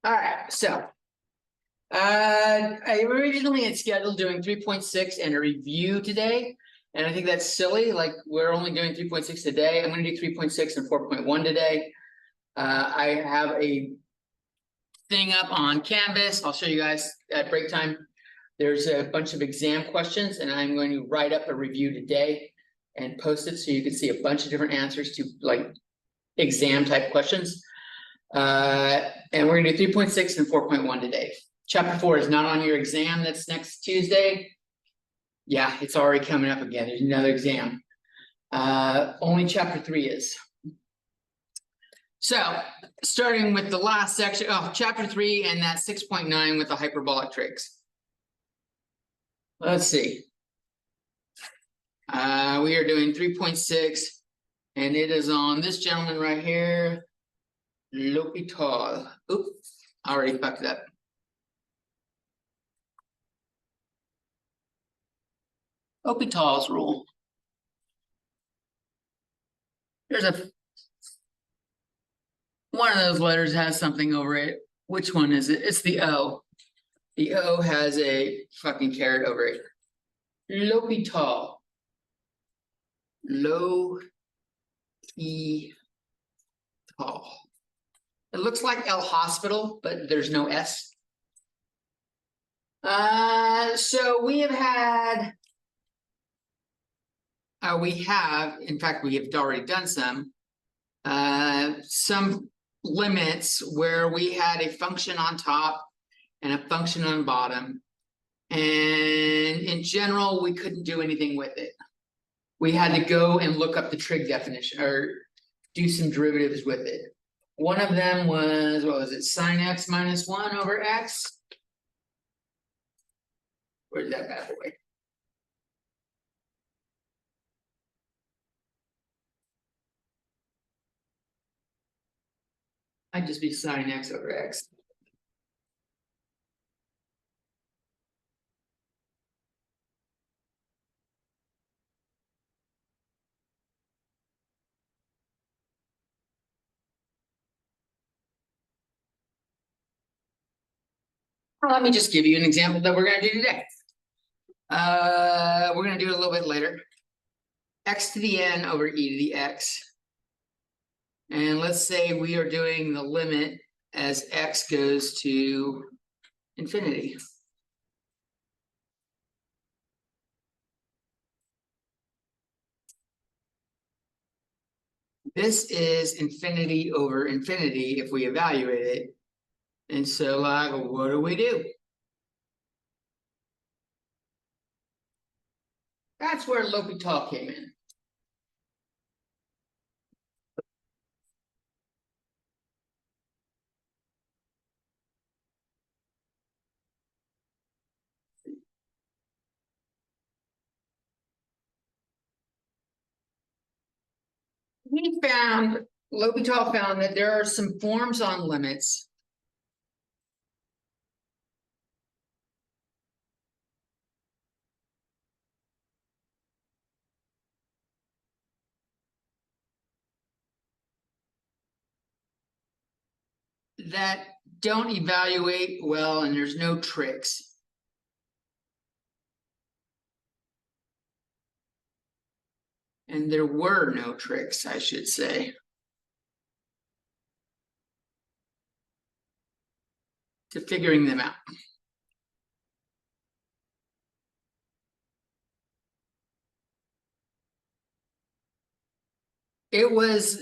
All right, so I originally had scheduled doing 3.6 and a review today, and I think that's silly. Like, we're only doing 3.6 today. I'm going to do 3.6 and 4.1 today. I have a thing up on Canvas. I'll show you guys at break time. There's a bunch of exam questions, and I'm going to write up a review today and post it so you can see a bunch of different answers to like exam type questions. And we're gonna do 3.6 and 4.1 today. Chapter 4 is not on your exam. That's next Tuesday. Yeah, it's already coming up again. There's another exam. Only chapter 3 is. So starting with the last section, chapter 3 and that 6.9 with the hyperbolic trig. Let's see. We are doing 3.6, and it is on this gentleman right here, L'Hôpital. Oops, I already fucked it up. L'Hôpital's rule. There's one of those letters has something over it. Which one is it? It's the O. The O has a fucking caret over it. L'Hôpital. L'Hôpital. It looks like El Hospital, but there's no S. So we have had, in fact, we have already done some limits where we had a function on top and a function on bottom. And in general, we couldn't do anything with it. We had to go and look up the trig definition or do some derivatives with it. One of them was, what was it? Sine x minus 1 over x. Where's that bad boy? I'd just be sine x over x. Well, let me just give you an example that we're going to do today. We're going to do it a little bit later. X to the n over e to the x. And let's say we are doing the limit as x goes to infinity. This is infinity over infinity if we evaluate it. And so, like, what do? That's where L'Hôpital came in. L'Hôpital found that there are some forms on limits that don't evaluate well, and there's no tricks. And there were no tricks, I should say, to figuring them out. It was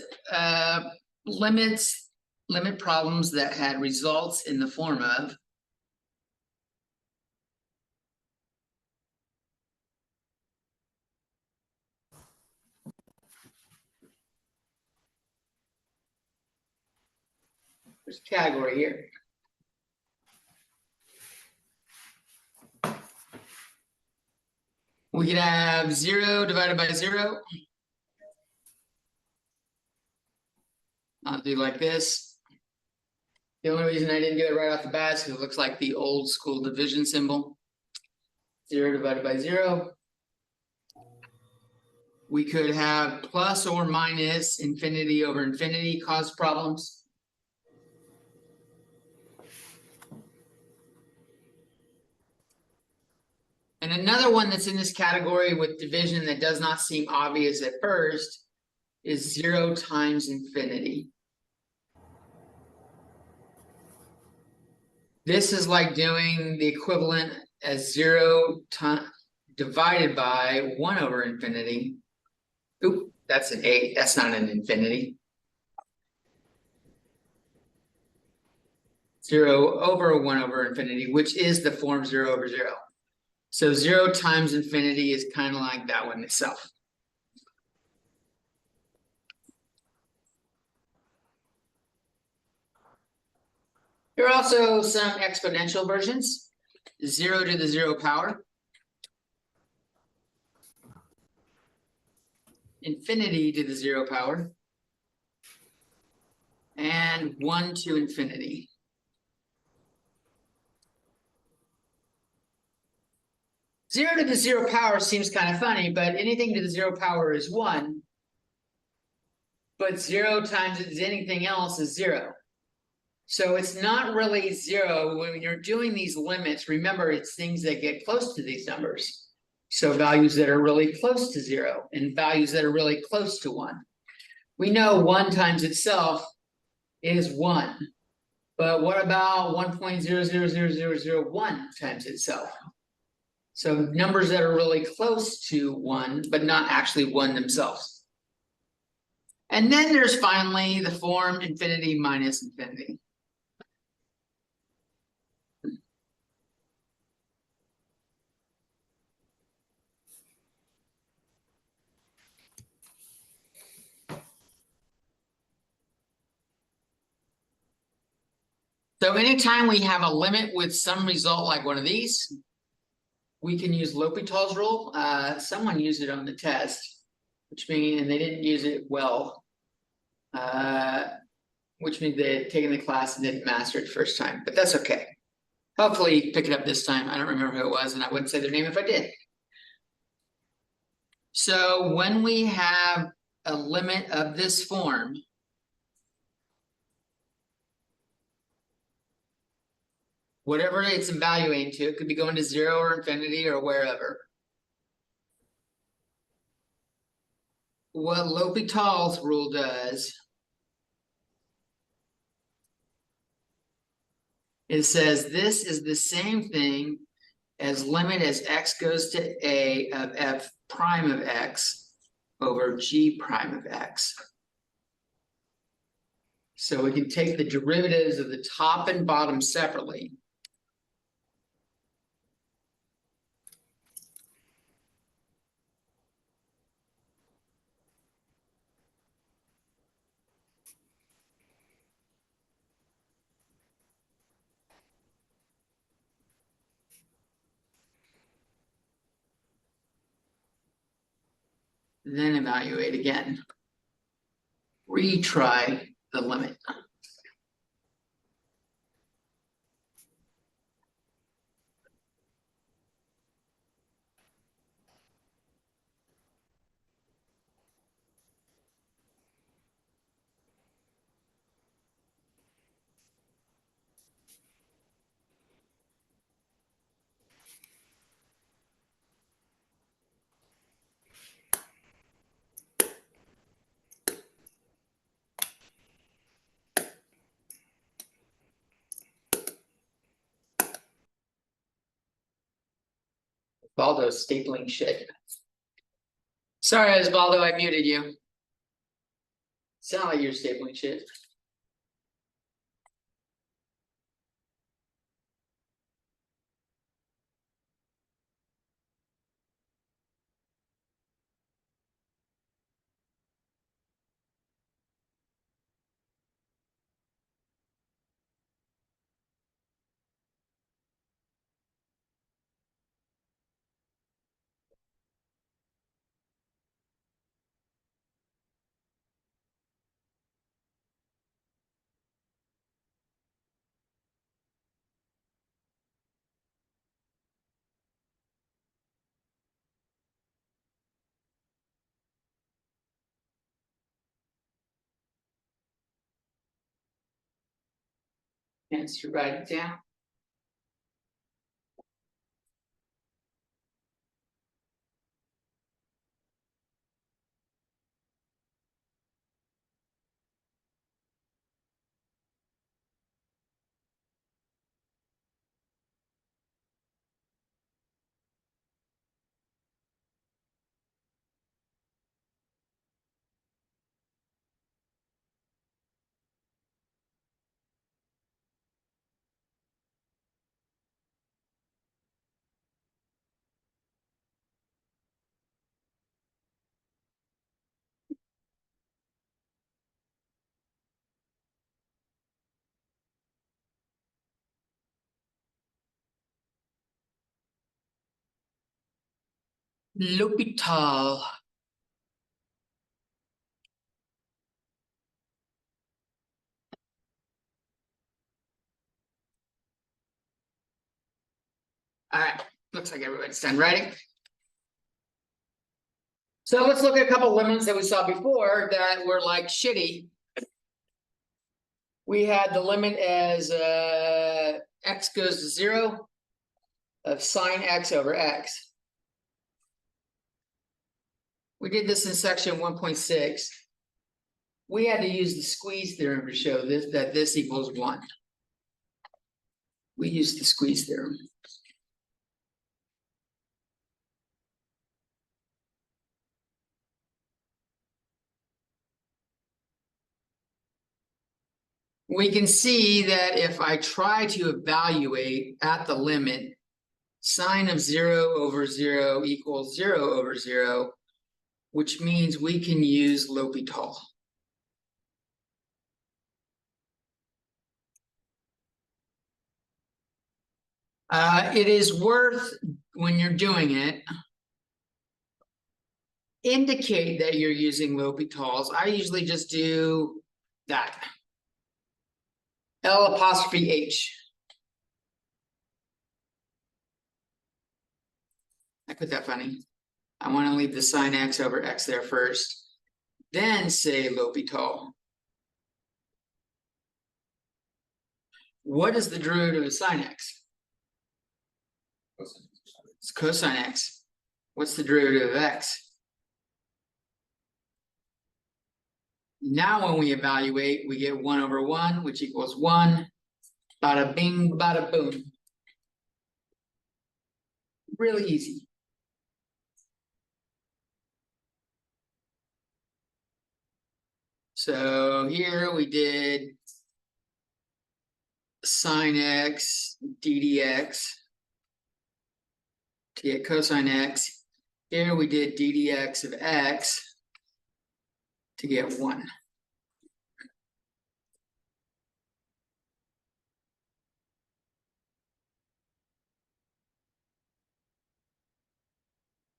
limit problems that had results in the form of there's a category here. We could have 0 divided by 0. I'll do like this. The only reason I didn't do it right off the bat is because it looks like the old school division symbol. 0 divided by 0. We could have plus or minus infinity over infinity cause problems. And another one that's in this category with division that does not seem obvious at first is 0 times infinity. This is like doing the equivalent as 0 divided by 1 over infinity. Oop, that's an 8. That's not an infinity. 0 over 1 over infinity, which is the form 0 over 0. So 0 times infinity is kind of like that one itself. Here are also some exponential versions. 0 to the 0 power. Infinity to the 0 power. And 1 to infinity. Zero to the 0 power seems kind of funny, but anything to the 0 power is 1. But 0 times anything else is 0. So it's not really 0. When you're doing these limits, remember it's things that get close to these numbers. So values that are really close to 0 and values that are really close to 1. We know 1 times itself is 1. But what about 1.000001 times itself? So numbers that are really close to 1, but not actually 1 themselves. And then there's finally the form infinity minus infinity. So anytime we have a limit with some result like one of these, we can use L'Hopital's rule. Someone used it on the test, which means, and they didn't use it well, which means they had taken the class and didn't master it first time, but that's okay. Hopefully pick it up this time. I don't remember who it was, and I wouldn't say their name if I did. So when we have a limit of this form, whatever it's evaluating to, it could be going to 0 or infinity or wherever. What L'Hopital's rule does, it says this is the same thing as limit as x goes to a of f prime of x over g prime of x. So we can take the derivatives of the top and bottom separately. Then evaluate again. Retry the limit. Baldo's stapling shit. Sorry, Osvaldo, I muted you. Sound like you're stapling shit. Chance to write it down. L'Hôpital. All right, looks like everybody's done writing. So let's look at a couple limits that we saw before that were like shitty. We had the limit as x goes to 0 of sine x over x. We did this in section 1.6. We had to use the squeeze theorem to show this that this equals 1. We used the squeeze theorem. We can see that if I try to evaluate at the limit, sine of 0 over 0 equals 0 over 0, which means we can use L'Hôpital. It is worth, when you're doing it, indicate that you're using L'Hôpitals. I usually just do that. L apostrophe H. I put that funny. I want to leave the sine x over x there first, then say L'Hôpital. What is the derivative of sine x? It's cosine x. What's the derivative of x? Now when we evaluate, we get 1 over 1, which equals 1. Bada bing, bada boom. Really easy. So here we did sine x ddx to get cosine x. Here we did ddx of x to get 1.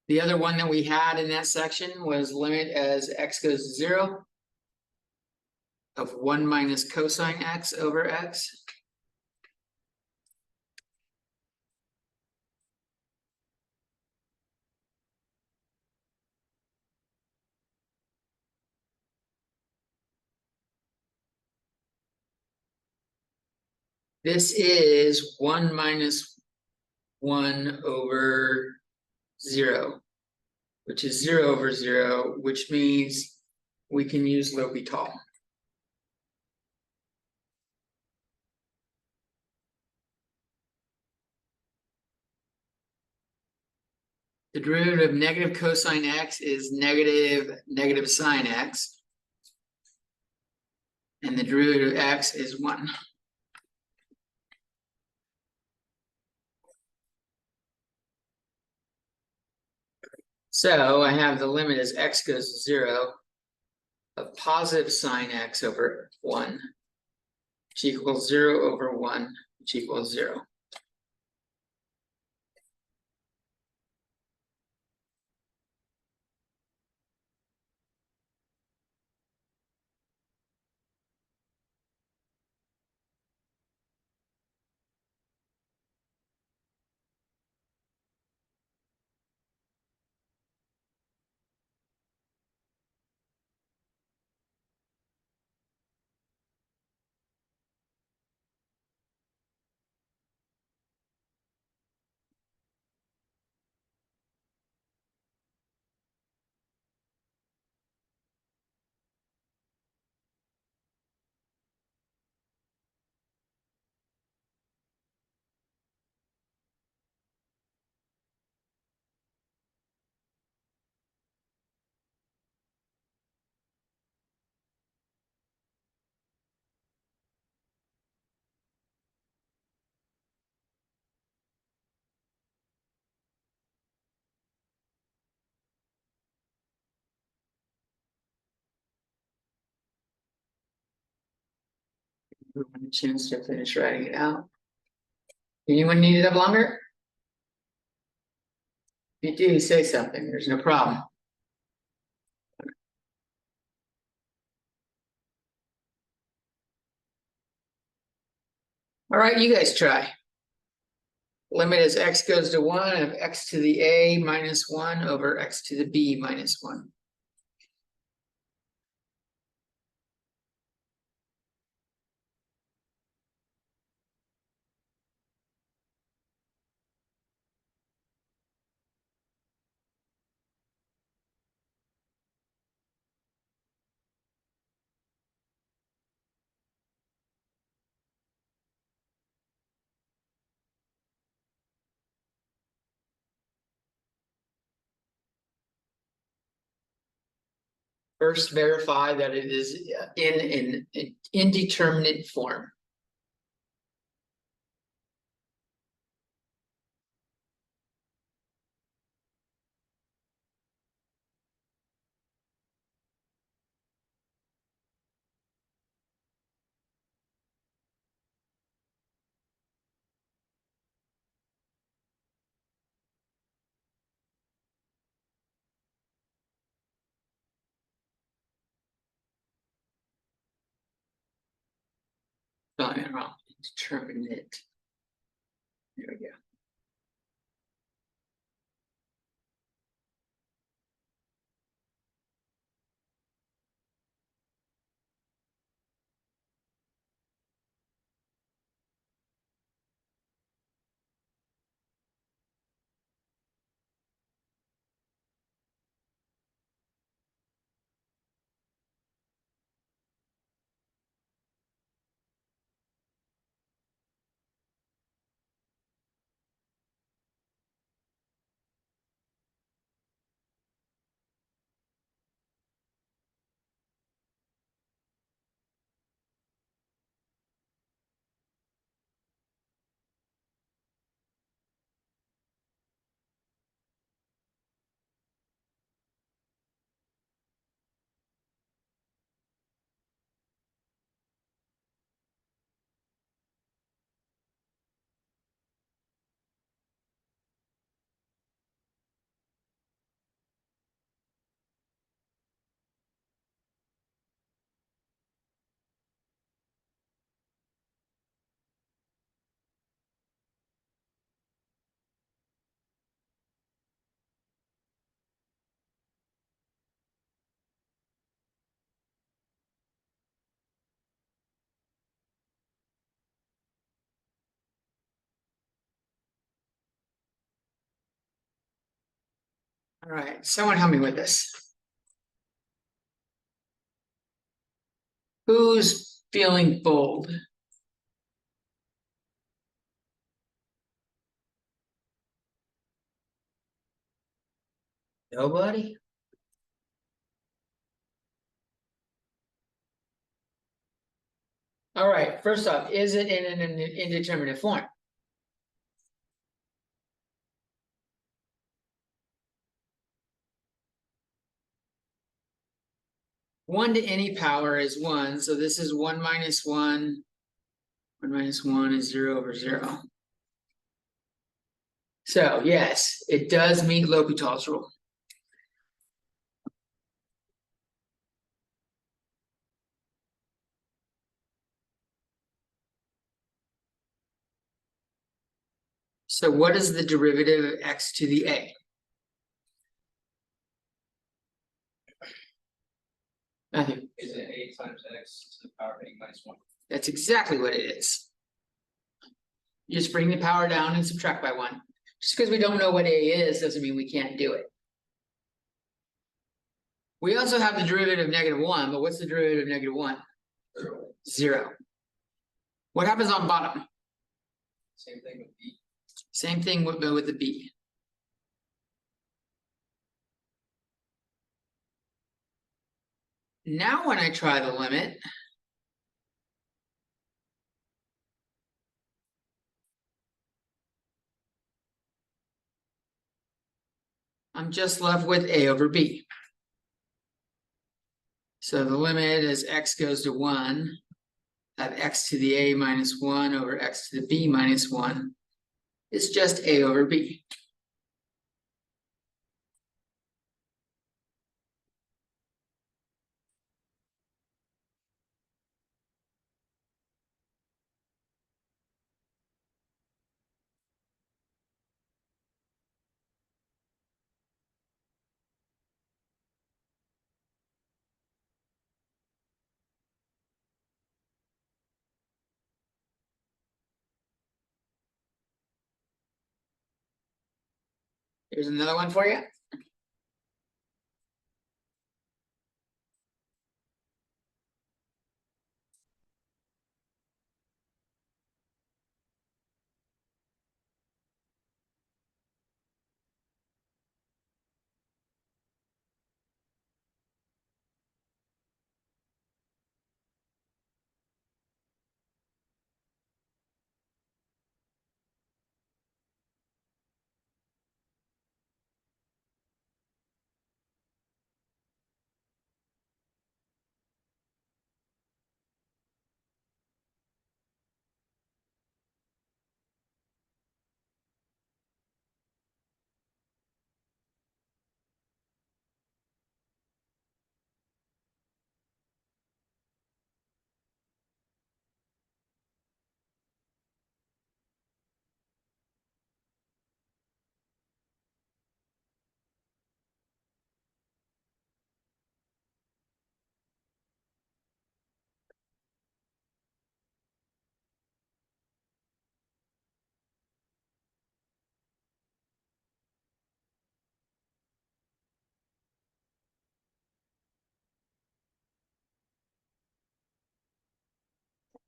The other one that we had in that section was limit as x goes to 0 of 1 minus cosine x over x. This is 1 minus 1 over 0, which is 0 over 0, which means we can use L'Hôpital. The derivative of negative cosine x is negative sine x. And the derivative of x is 1. So I have the limit as x goes to 0 of positive sine x over 1, which equals 0 over 1, which equals 0. A chance to finish writing it out. Anyone need it up longer? If you do, say something, there's no problem. All right, you guys try. Limit as x goes to 1 of x to the a minus 1 over x to the b minus 1. First, verify that it is in an indeterminate form. Spelling it wrong. Indeterminate. There we go. All right, someone help me with this. Who's feeling bold? Nobody? All right, first off, is it in an indeterminate form? One to any power is 1, so this is 1 minus 1. 1 minus 1 is 0 over 0. So yes, it does meet L'Hopital's rule. So what is the derivative of x to the a? Matthew. Is it a times x to the power of a minus 1? That's exactly what it is. You just bring the power down and subtract by 1. Just because we don't know what a is doesn't mean we can't do it. We also have the derivative of -1, but what's the derivative of -1? 0. 0. What happens on bottom? Same thing with b. Same thing with the b. Now when I try the limit, I'm just left with a over b. So the limit as x goes to 1 of x to the a minus 1 over x to the b minus 1 is just a over b. Here's another one for you.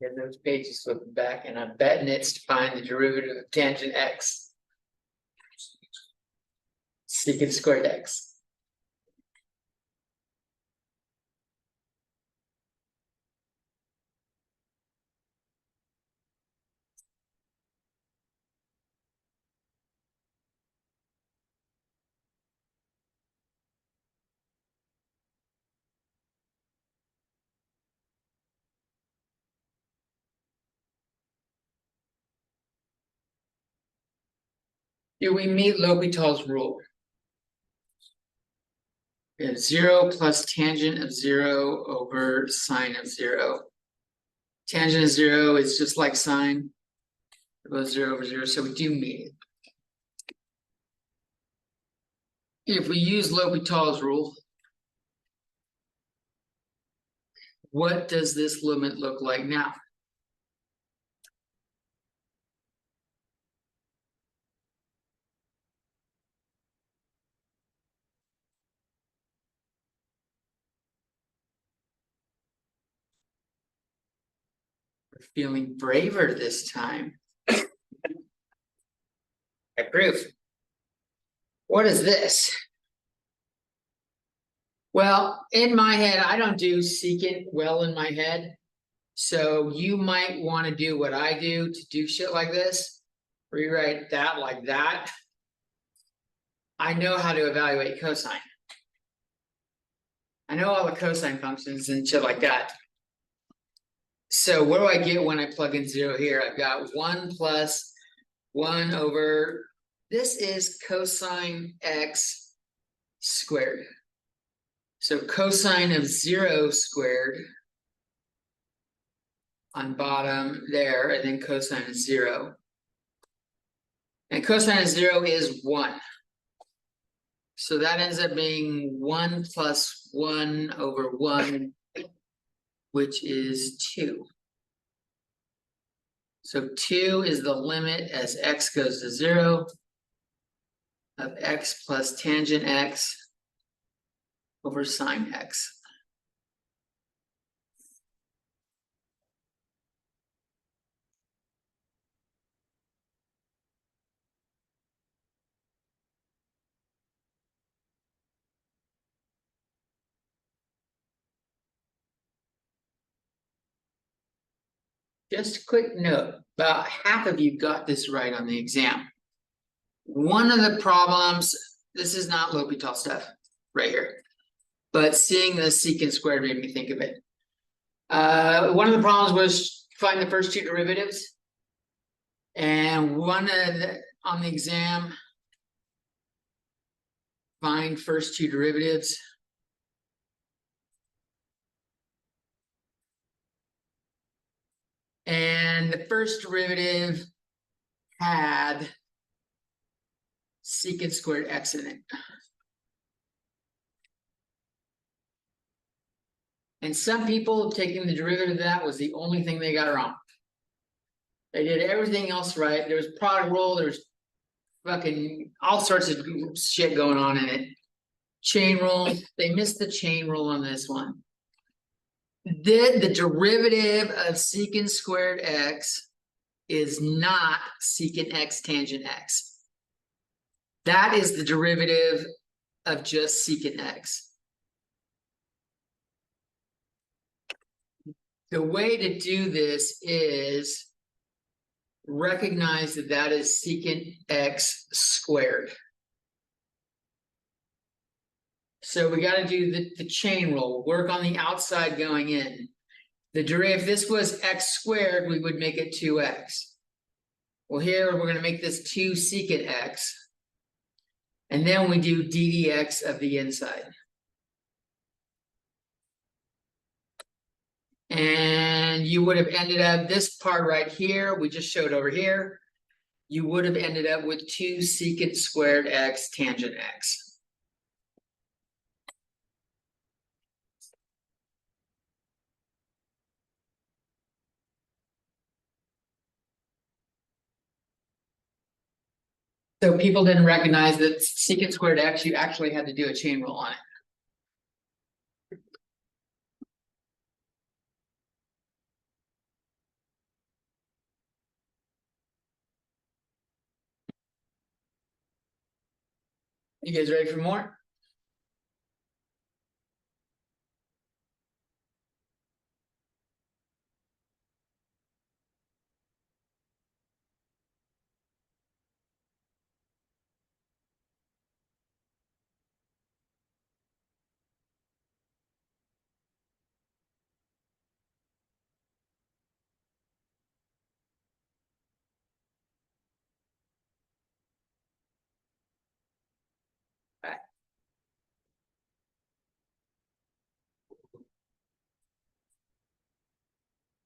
Get those pages flipped back, and I'm betting it's to find the derivative of tangent x. Secant squared x. Do we meet L'Hopital's rule? We have 0 plus tangent of 0 over sine of 0. Tangent of 0 is just like sine. It goes 0 over 0, so we do meet it. If we use L'Hopital's rule, what does this limit look like now? We're feeling braver this time. I approve. What is this? Well, in my head, I don't do secant well in my head. So you might want to do what I do to do shit like this. Rewrite that like that. I know how to evaluate cosine. I know all the cosine functions and shit like that. So what do I get when I plug in 0 here? I've got 1 plus 1 over, this is cosine x squared. So cosine of 0 squared on bottom there, and then cosine of 0. And cosine of 0 is 1. So that ends up being 1 plus 1 over 1, which is 2. So 2 is the limit as x goes to 0 of x plus tangent x over sine x. Just a quick note, about half of you got this right on the exam. One of the problems, this is not L'Hopital stuff right here, but seeing the secant squared made me think of it. One of the problems was find the first two derivatives. And one of the, on the exam, find first two derivatives. And the first derivative had secant squared x in it. And some people taking the derivative of that was the only thing they got wrong. They did everything else right. There was product rule, there was fucking all sorts of shit going on in it. Chain rule, they missed the chain rule on this one. The derivative of secant squared x is not secant x tangent x. That is the derivative of just secant x. The way to do this is recognize that that is secant x squared. So we got to do the chain rule, work on the outside going in. The derivative, if this was x squared, we would make it 2x. Well, here we're going to make this 2 secant x. And then we do d dx of the inside. And you would have ended up, this part right here, we just showed over here, you would have ended up with 2 secant squared x tangent x. So people didn't recognize that secant squared x, you actually had to do a chain rule on it. You guys ready for more?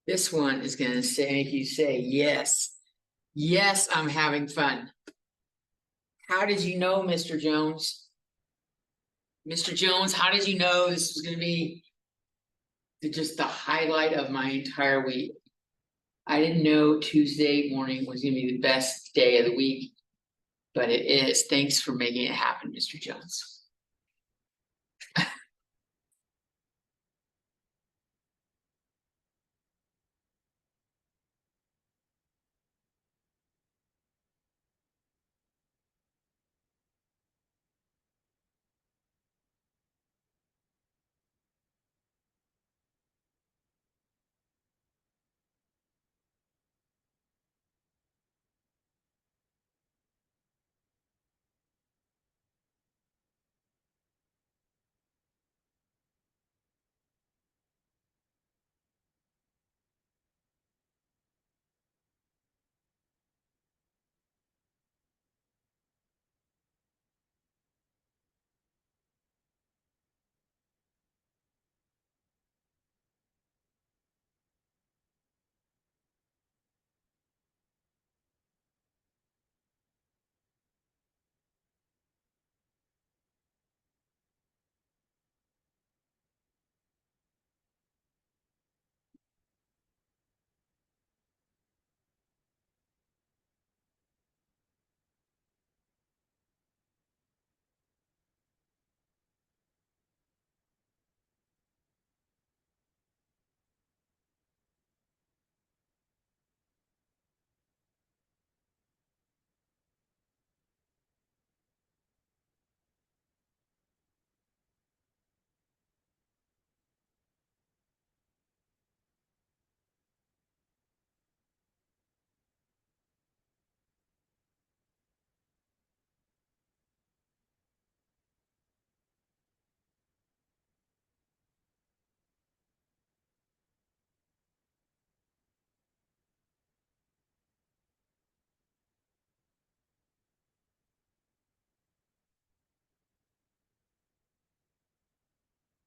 This one is going to make you say, yes, yes, I'm having fun. How did you know, Mr. Jones? Mr. Jones, how did you know this was going to be just the highlight of my entire week? I didn't know Tuesday morning was going to be the best day of the week, but it is. Thanks for making it happen, Mr. Jones.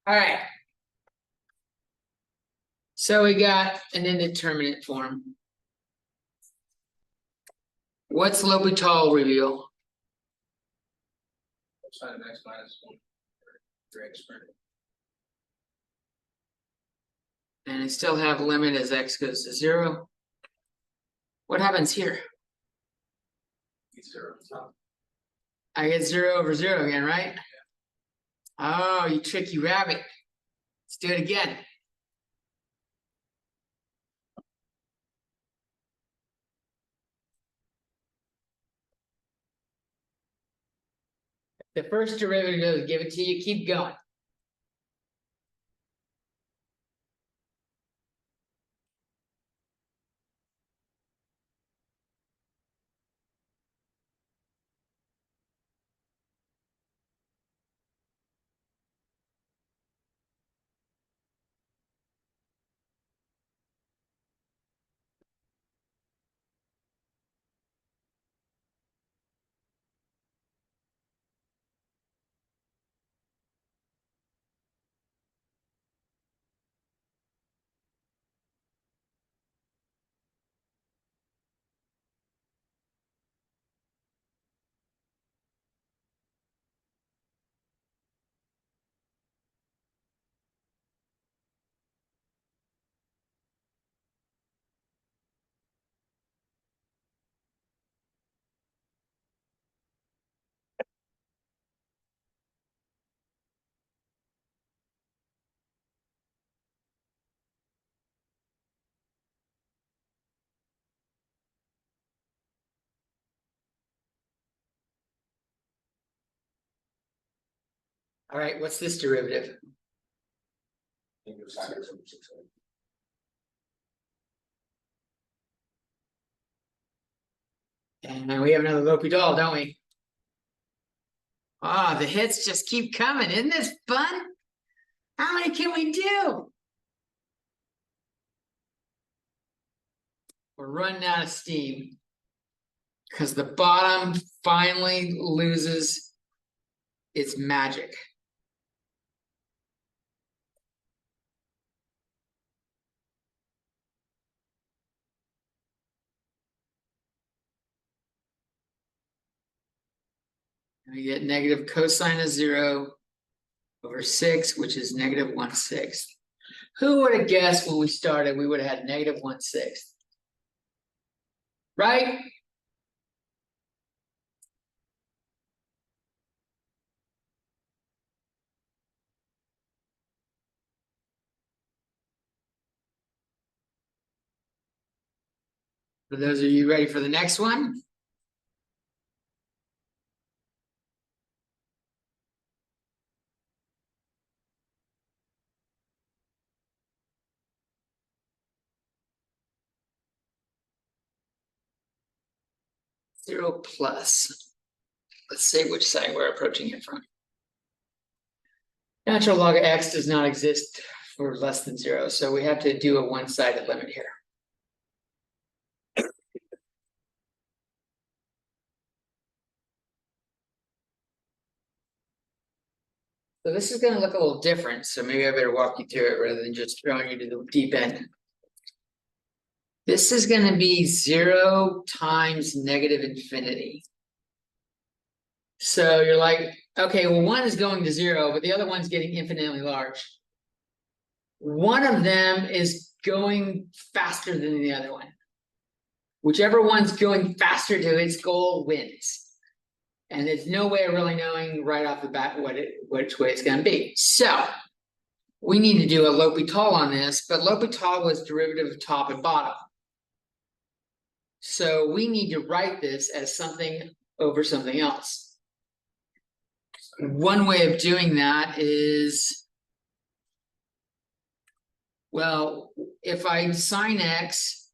All right. So we got an indeterminate form. What's L'Hopital reveal? Sine of x minus 1 for x squared. And I still have limit as x goes to 0. What happens here? It's 0 on top. I get 0/0 again, right? Oh, you tricky rabbit. Let's do it again. The first derivative, give it to you, keep going. All right, what's this derivative? And we have another L'Hopital, don't we? Ah, the hits just keep coming. Isn't this fun? How many can we do? We're running out of steam because the bottom finally loses its magic. We get negative cosine of 0/6, which is negative 1/6. Who would have guessed when we started we would have had negative 1/6? Right? For those of you ready for the next one? Zero plus. Let's say which side we're approaching it from. Natural log of x does not exist for less than 0, so we have to do a one-sided limit here. So this is going to look a little different, so maybe I better walk you through it rather than just throwing you to the deep end. This is going to be 0 times negative infinity. So you're like, okay, well, one is going to 0, but the other one's getting infinitely large. One of them is going faster than the other one. Whichever one's going faster to its goal wins. And there's no way of really knowing right off the bat which way it's going to be. So we need to do a L'Hopital on this, but L'Hopital was derivative of top and bottom. So we need to write this as something over something else. One way of doing that is, well, if I sine x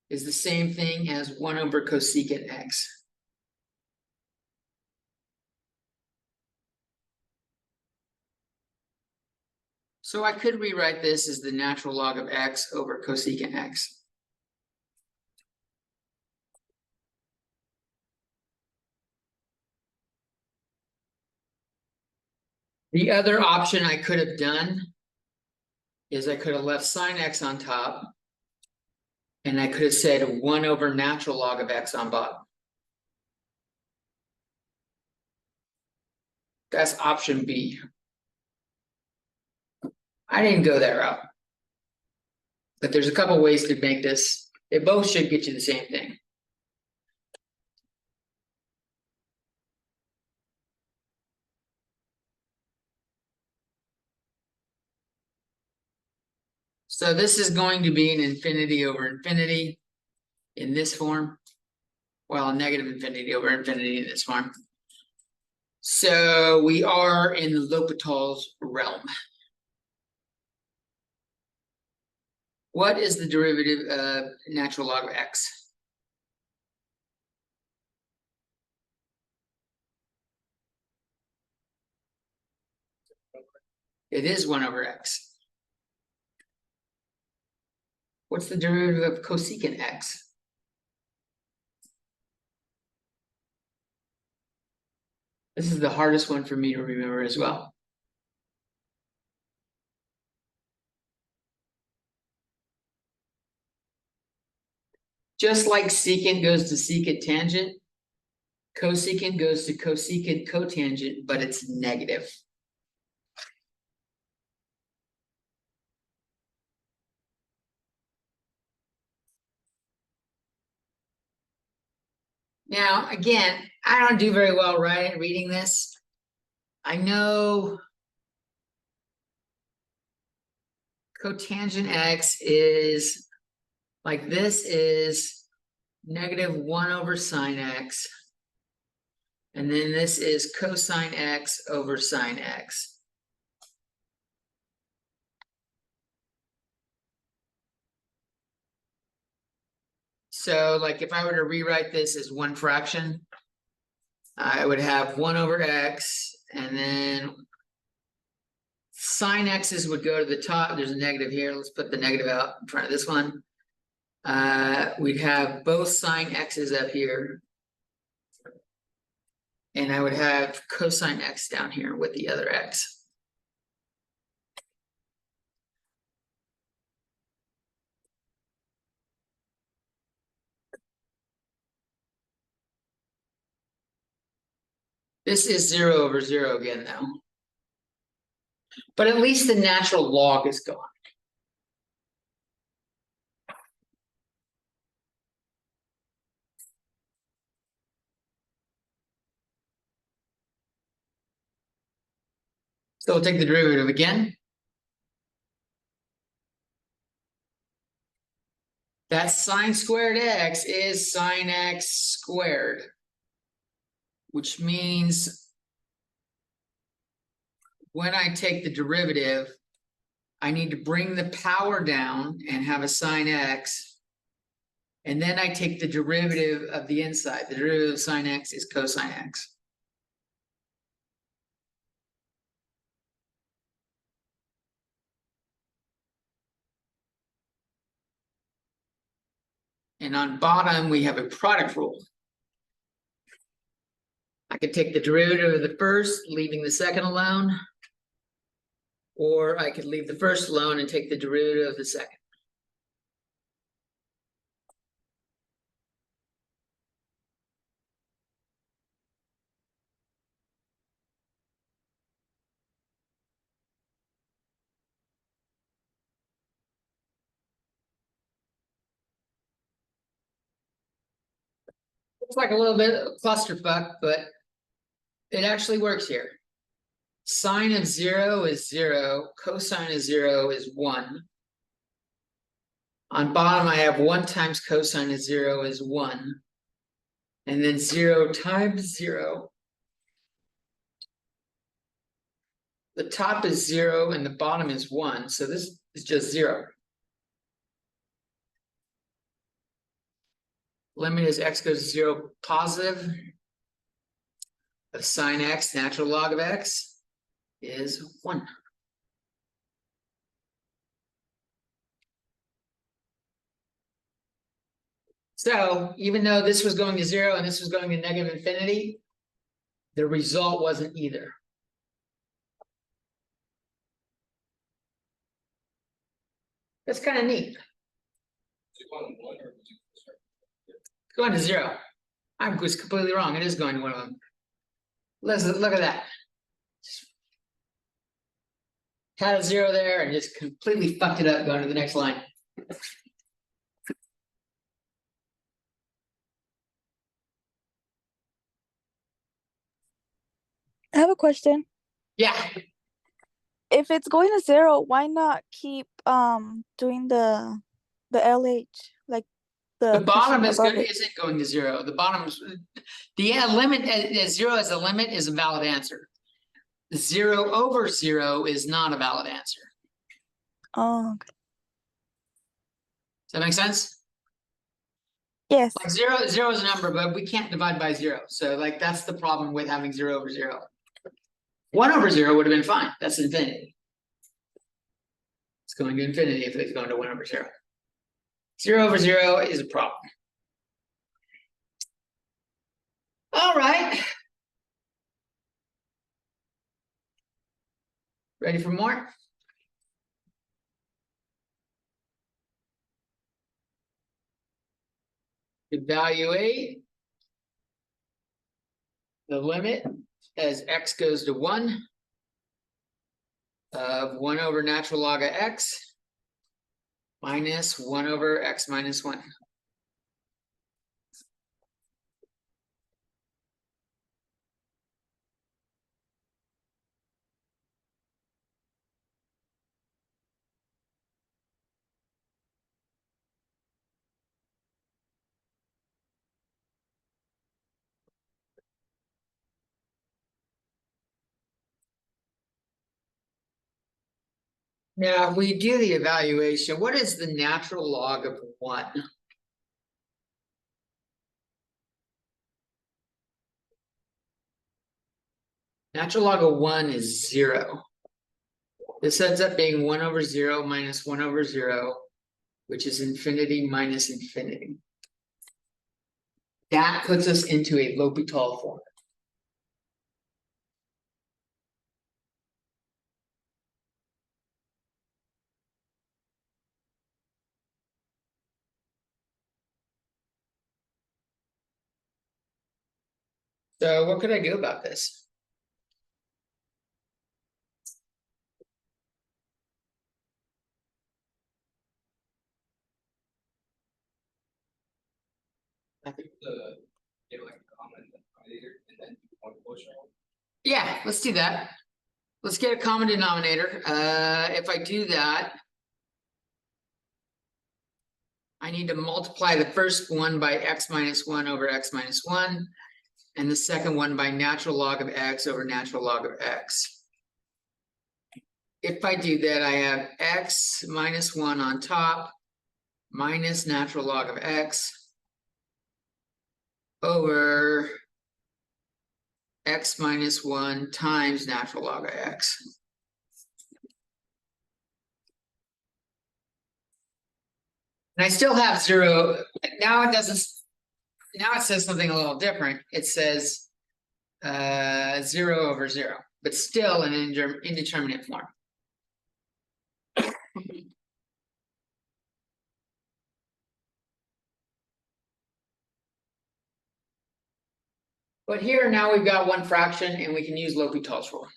is the same thing as 1 over cosecant x. So I could rewrite this as the natural log of x over cosecant x. The other option I could have done is I could have left sine x on top, and I could have said 1 over natural log of x on bottom. That's option B. I didn't go that route. But there's a couple ways to make this. They both should get you the same thing. So this is going to be an infinity over infinity in this form. Well, a negative infinity over infinity in this form. So we are in L'Hopital's realm. What is the derivative of natural log of x? It is 1 over x. What's the derivative of cosecant x? This is the hardest one for me to remember as well. Just like secant goes to secant tangent, cosecant goes to cosecant cotangent, but it's negative. Now, again, I don't do very well reading this. I know cotangent x is like this is negative 1 over sine x. And then this is cosine x over sine x. So like if I were to rewrite this as one fraction, I would have 1 over x, and then sine x's would go to the top. There's a negative here. Let's put the negative out in front of this one. We'd have both sine x's up here. And I would have cosine x down here with the other x. This is 0 over 0 again, though. But at least the natural log is gone. So we'll take the derivative again. That sine squared x is sine x squared, which means when I take the derivative, I need to bring the power down and have a sine x. And then I take the derivative of the inside. The derivative of sine x is cosine x. And on bottom, we have a product rule. I could take the derivative of the first, leaving the second alone. Or I could leave the first alone and take the derivative of the second. Looks like a little bit of clusterfuck, but it actually works here. Sine of 0 is 0, cosine of 0 is 1. On bottom, I have 1 times cosine of 0 is 1. And then 0 times 0. The top is 0 and the bottom is 1, so this is just 0. Limit as x goes to 0 positive of sine x, natural log of x, is 1. So even though this was going to 0 and this was going to negative infinity, the result wasn't either. That's kind of neat. It's going to 0. I was completely wrong. It is going to one of them. Let's look at that. Had a 0 there and just completely fucked it up going to the next line. I have a question. Yeah. If it's going to 0, why not keep doing the LH, like The the bottom question is above good, it. isn't going to zero. The bottom's the limit as zero as a limit is a valid answer. 0 over 0 is not a valid answer. Oh, okay. Does that make sense? Yes. Like zero is a number, but we can't divide by 0. So like that's the problem with having 0 over 0. 1 over 0 would have been fine. That's infinity. It's going to infinity if it's going to 1 over 0. 0 over 0 is a problem. All right. Ready for more? Evaluate the limit as x goes to 1 of 1 over natural log of x minus 1 over x minus 1. Now, if we do the evaluation, what is the natural log of 1? Natural log of 1 is 0. This ends up being 1 over 0 minus 1 over 0, which is infinity minus infinity. That puts us into a L'Hopital form. So what could I do about this? I think get like a common denominator and then one quotient. Yeah, let's do that. Let's get a common denominator. If I do that, I need to multiply the first one by x minus 1 over x minus 1, and the second one by natural log of x over natural log of x. If I do that, I have x minus 1 on top minus natural log of x over x minus 1 times natural log of x. And I still have 0. Now it doesn't, now it says something a little different. It says 0 over 0, but still an indeterminate form. But here now we've got one fraction and we can use L'Hopital's rule.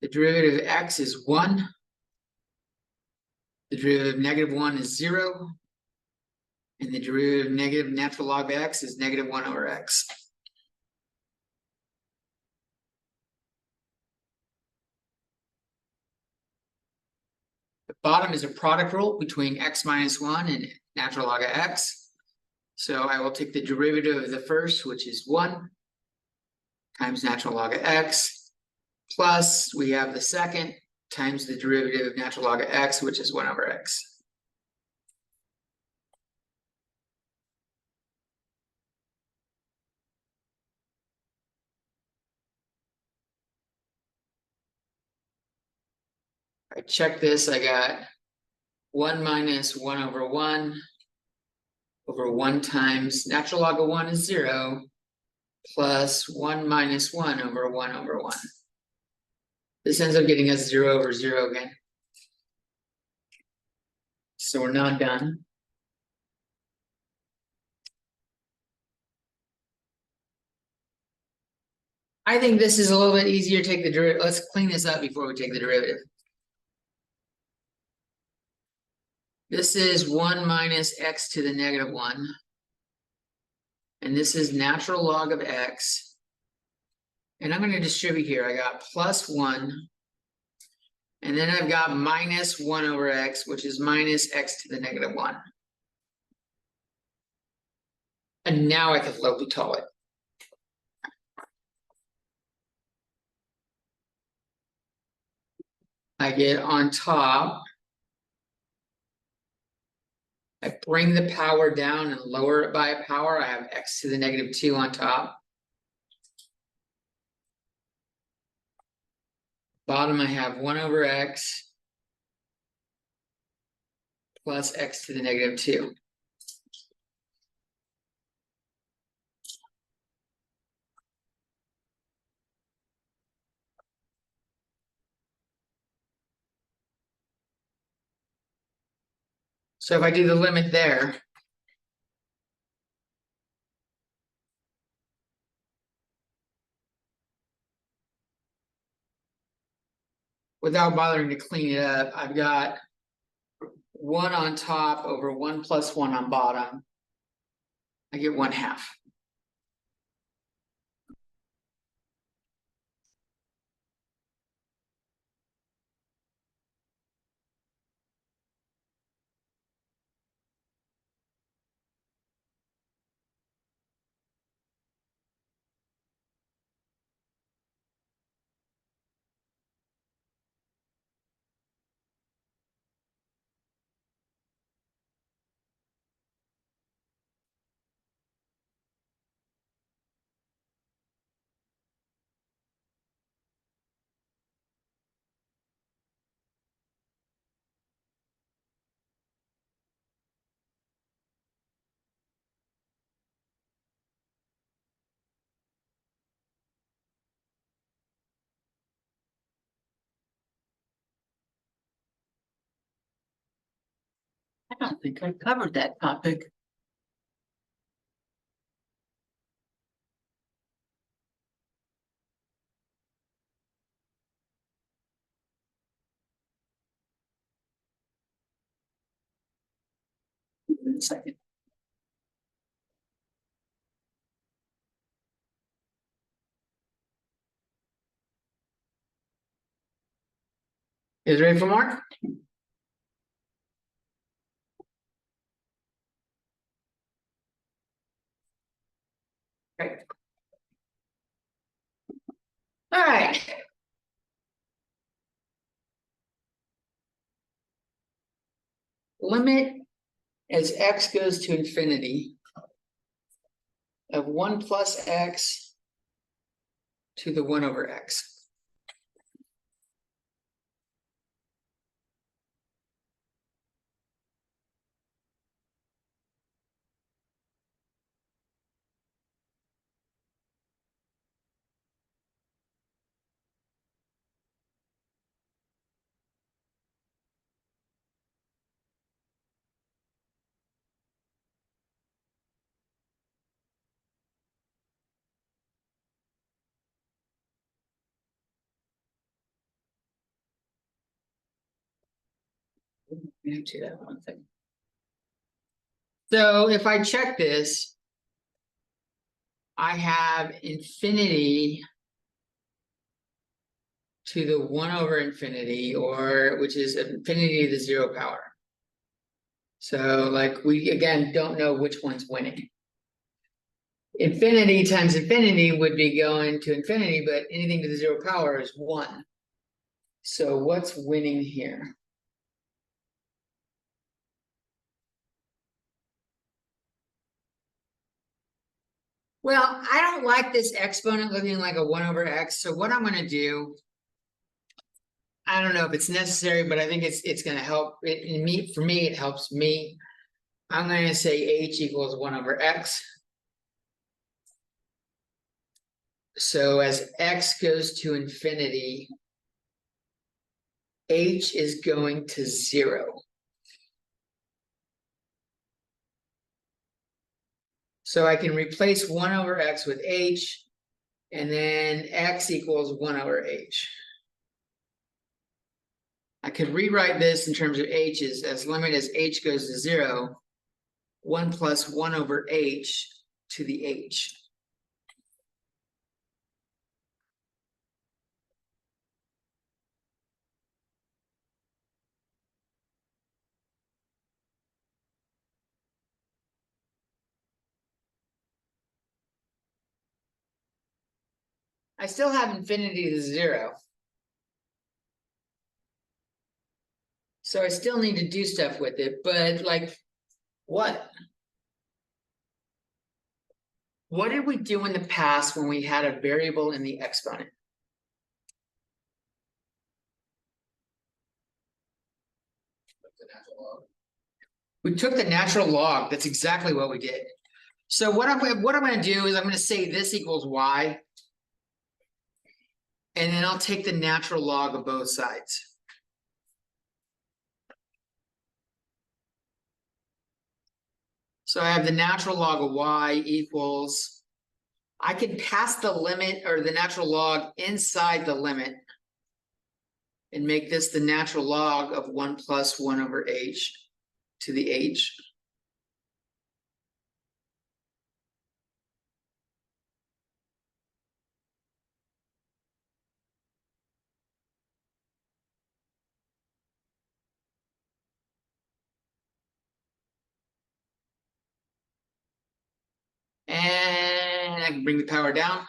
The derivative of x is 1. The derivative of negative 1 is 0. And the derivative of negative natural log of x is negative 1 over x. The bottom is a product rule between x minus 1 and natural log of x. So I will take the derivative of the first, which is 1, times natural log of x, plus we have the second times the derivative of natural log of x, which is 1 over x. I check this, I got 1 minus 1 over 1 over 1 times natural log of 1 is 0, plus 1 minus 1 over 1 over 1. This ends up getting us 0 over 0 again. So we're not done. I think this is a little bit easier to take the derivative. Let's clean this up before we take the derivative. This is 1 minus x to the negative 1. And this is natural log of x. And I'm going to distribute here. I got plus 1. And then I've got minus 1 over x, which is minus x to the negative 1. And now I can L'Hopital it. I get on top. I bring the power down and lower it by a power. I have x to the negative 2 on top. Bottom, I have 1 over x plus x to the negative 2. So if I do the limit there, without bothering to clean it up, I've got 1 on top over 1 plus 1 on bottom. I get 1/2. I don't think I covered that topic. In a second. Is it ready for Mark? Okay. All right. Limit as x goes to infinity of 1 plus x to the 1 over x. To that one thing. So if I check this, I have infinity to the 1 over infinity, or which is infinity to the 0 power. So like we again don't know which one's winning. Infinity times infinity would be going to infinity, but anything to the 0 power is 1. So what's winning here? Well, I don't like this exponent looking like a 1 over x. So what I'm going to do, I don't know if it's necessary, but I think it's going to help for me, it helps me. I'm going to say h equals 1 over x. So as x goes to infinity, h is going to 0. So I can replace 1 over x with h, and then x equals 1 over h. I could rewrite this in terms of h's as limit as h goes to 0, 1 plus 1 over h to the h. I still have infinity to 0. So I still need to do stuff with it, but like, what? What did we do in the past when we had a variable in the exponent? The natural log. We took the natural log. That's exactly what we did. So what I'm going to do is I'm going to say this equals y. And then I'll take the natural log of both sides. So I have the natural log of y equals, I can pass the limit or the natural log inside the limit and make this the natural log of 1 plus 1 over h to the h. And I can bring the power down.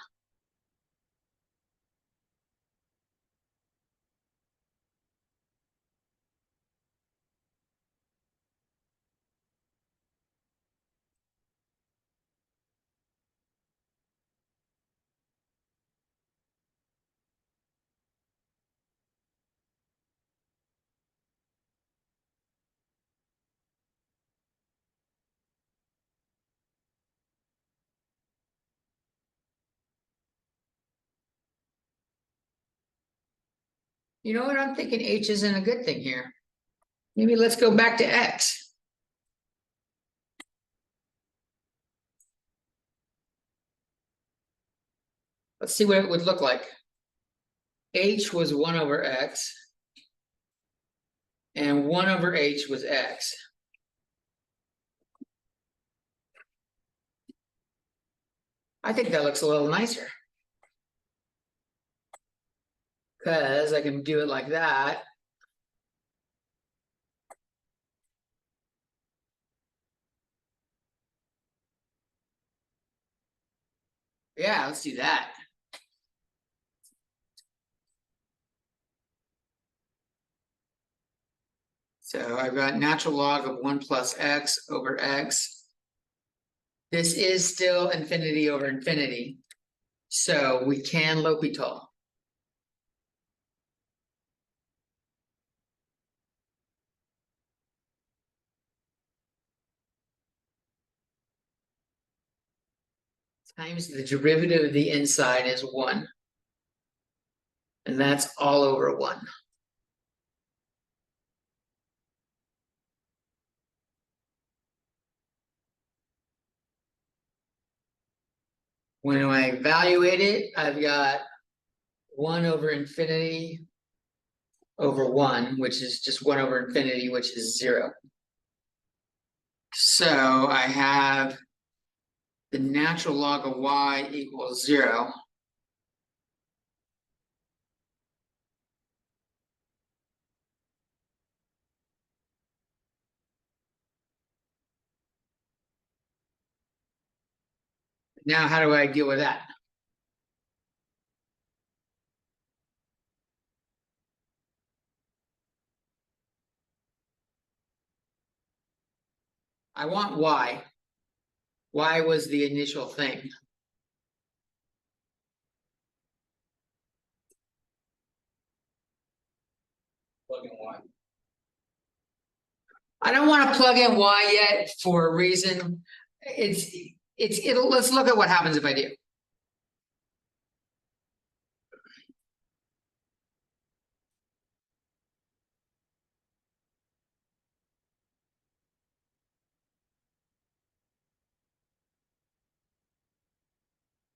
You know what? I'm thinking h isn't a good thing here. Maybe let's go back to x. Let's see what it would look like. H was 1 over x. And 1 over h was x. I think that looks a little nicer. Because I can do it like that. Yeah, let's do that. So I've got natural log of 1 plus x over x. This is still infinity over infinity. So we can L'Hopital. Times the derivative of the inside is 1. And that's all over 1. When I evaluate it, I've got 1 over infinity over 1, which is just 1 over infinity, which is 0. So I have the natural log of y equals 0. Now, how do I deal with that? I want y. Y was the initial thing. Plug in y. I don't want to plug in y yet for a reason. Let's look at what happens if I do.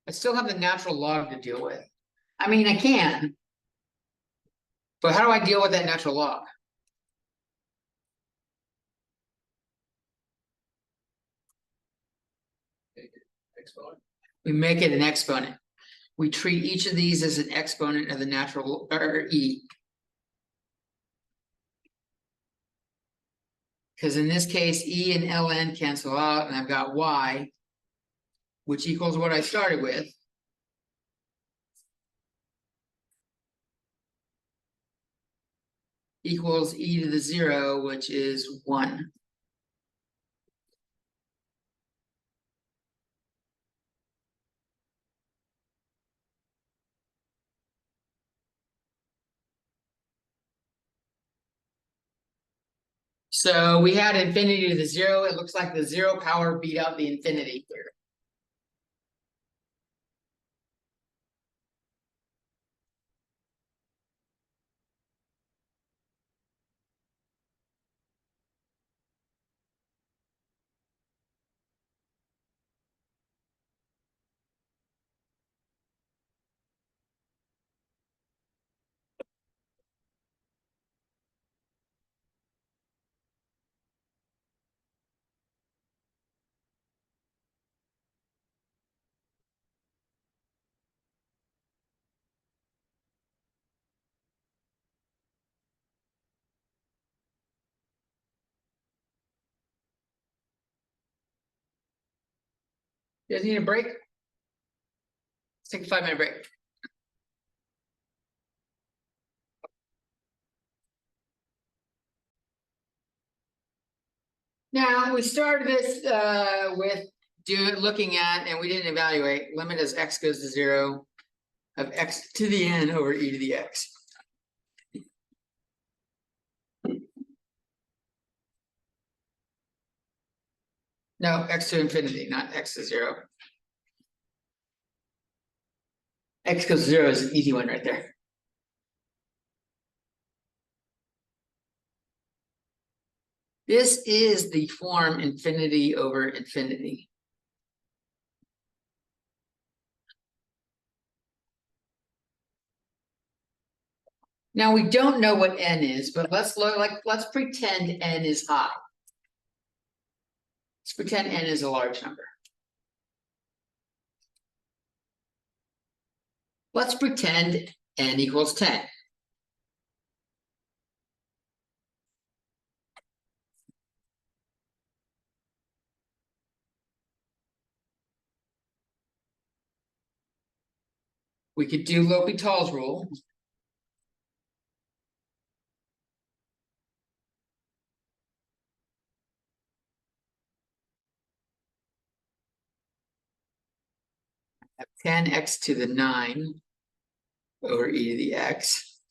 I still have the natural log to deal with. I mean, I can. But how do I deal with that natural log? Take it exponent. We make it an exponent. We treat each of these as an exponent of the natural, or e. Because in this case, e and ln cancel out, and I've got y, which equals what I started with. Equals e to the 0, which is 1. So we had infinity to the 0. It looks like the 0 power beat out the infinity here. You guys need a break? Let's take a 5-minute break. Now, we started this with looking at, and we didn't evaluate, limit as x goes to 0 of x to the n over e to the x. No, x to infinity, not x to 0. X goes to 0 is an easy one right there. This is the form infinity over infinity. Now we don't know what n is, but let's pretend n is high. Let's pretend n is a large number. Let's pretend n equals 10. We could do L'Hopital's rule. Have 10x to the 9 over e to the x.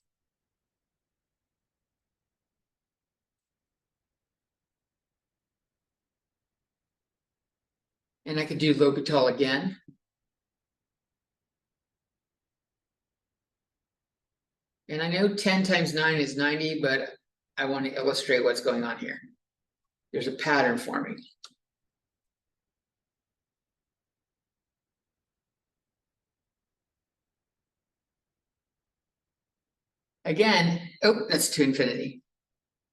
And I could do L'Hopital again. And I know 10 times 9 is 90, but I want to illustrate what's going on here. There's a pattern forming. Again, oh, that's to infinity.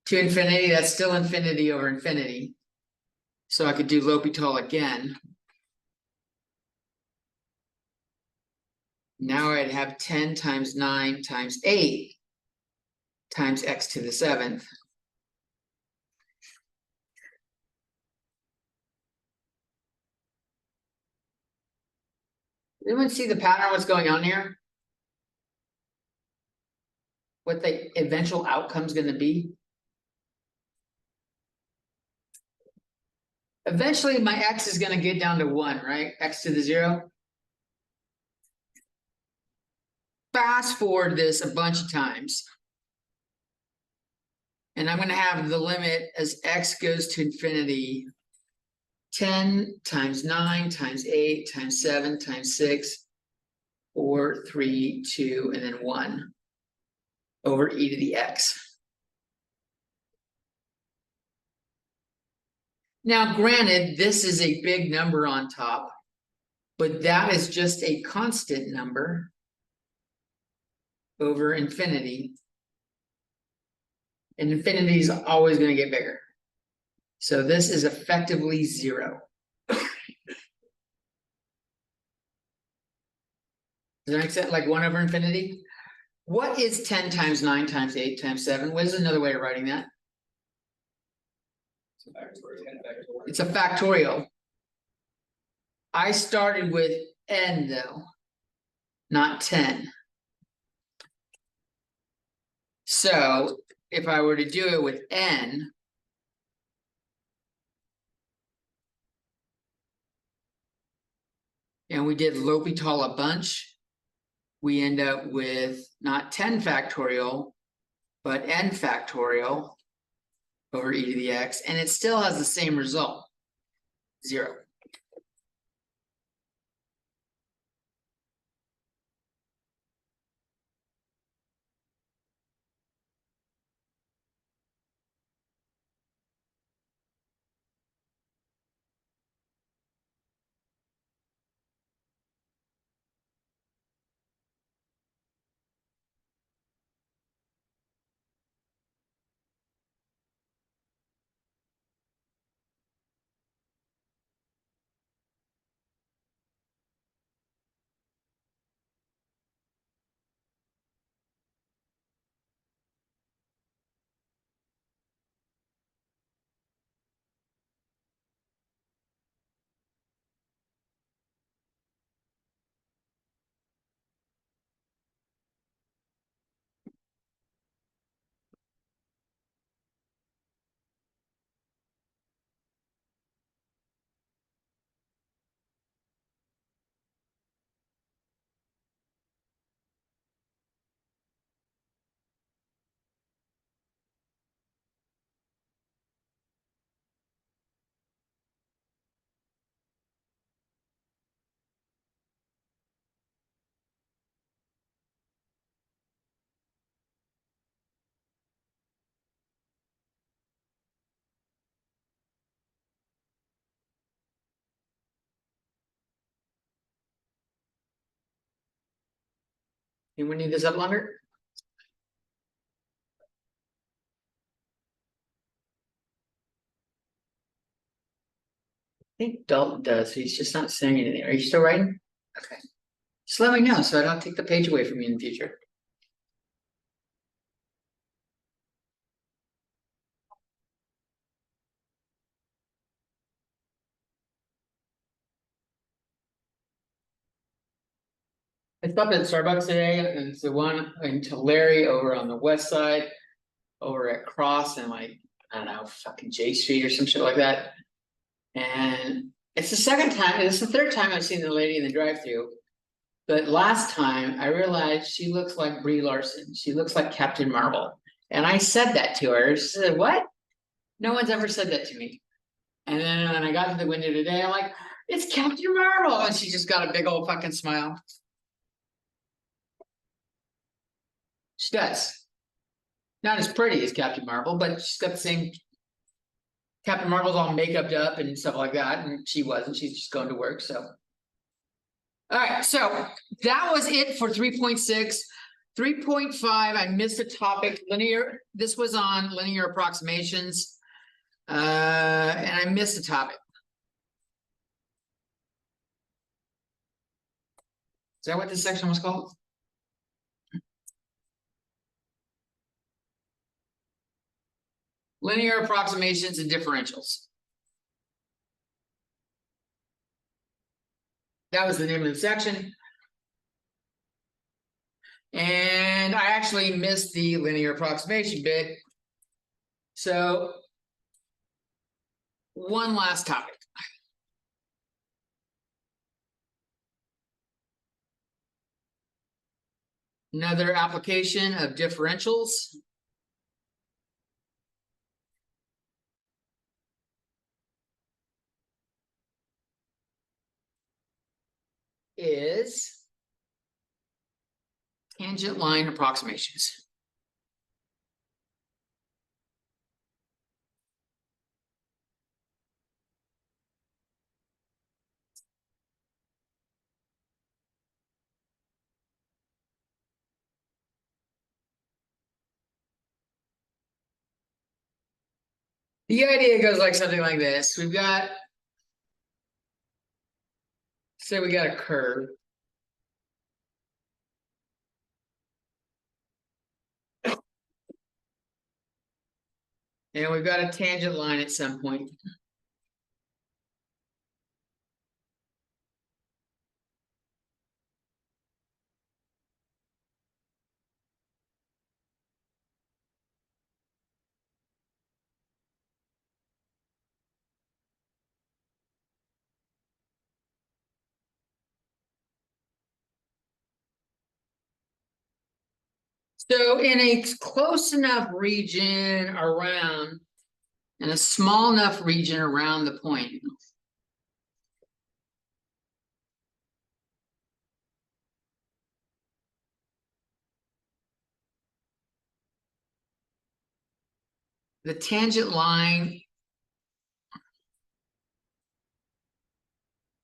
To infinity, that's still infinity over infinity. So I could do L'Hopital again. Now I'd have 10 times 9 times 8 times x to the 7th. Anyone see the pattern, what's going on here? What the eventual outcome is going to be? Eventually, my x is going to get down to 1, right? X to the 0. Fast forward this a bunch of times. And I'm going to have the limit as x goes to infinity. 10 times 9 times 8 times 7 times 6, 4, 3, 2, and then 1 over e to the x. Now, granted, this is a big number on top, but that is just a constant number over infinity. And infinity is always going to get bigger. So this is effectively 0. Does that make sense? Like 1 over infinity? What is 10 times 9 times 8 times 7? What is another way of writing that? So factorial, 10 factorial. It's a factorial. I started with n though, not 10. So if I were to do it with n, and we did L'Hopital a bunch, we end up with not 10 factorial, but n factorial over e to the x, and it still has the same result, 0. Anyone need this up longer? I think Dalton does, he's just not saying anything. Are you still writing? Okay. Just let me know so I don't take the page away from you in the future. I stopped at Starbucks today, and it's the one in Tulare over on the west side, over at Cross and like, I don't know, fucking J Street or some shit like that. And it's the second time, it's the third time I've seen the lady in the drive-thru. But last time I realized she looks like Brie Larson. She looks like Captain Marvel. And I said that to her. She said, "What? No one's ever said that to me." And then when I got to the window today, I'm like, "It's Captain Marvel." And she just got a big old fucking smile. She does. Not as pretty as Captain Marvel, but she's got the same. Captain Marvel's all makeuped up and stuff like that, and she wasn't. She's just going to work. So, all right. So that was it for 3.6. 3.5. I missed a topic. Linear. This was on linear approximations, and I missed a topic. Is that what this section was called? Linear approximations and differentials. That was the name of the section. And I actually missed the linear approximation bit. So, one last topic. Another application of differentials. Is tangent line approximations. The idea goes like something like this. We've got, say we got a curve. And we've got a tangent line at some point. So in a close enough region around, and a small enough region around the point, the tangent line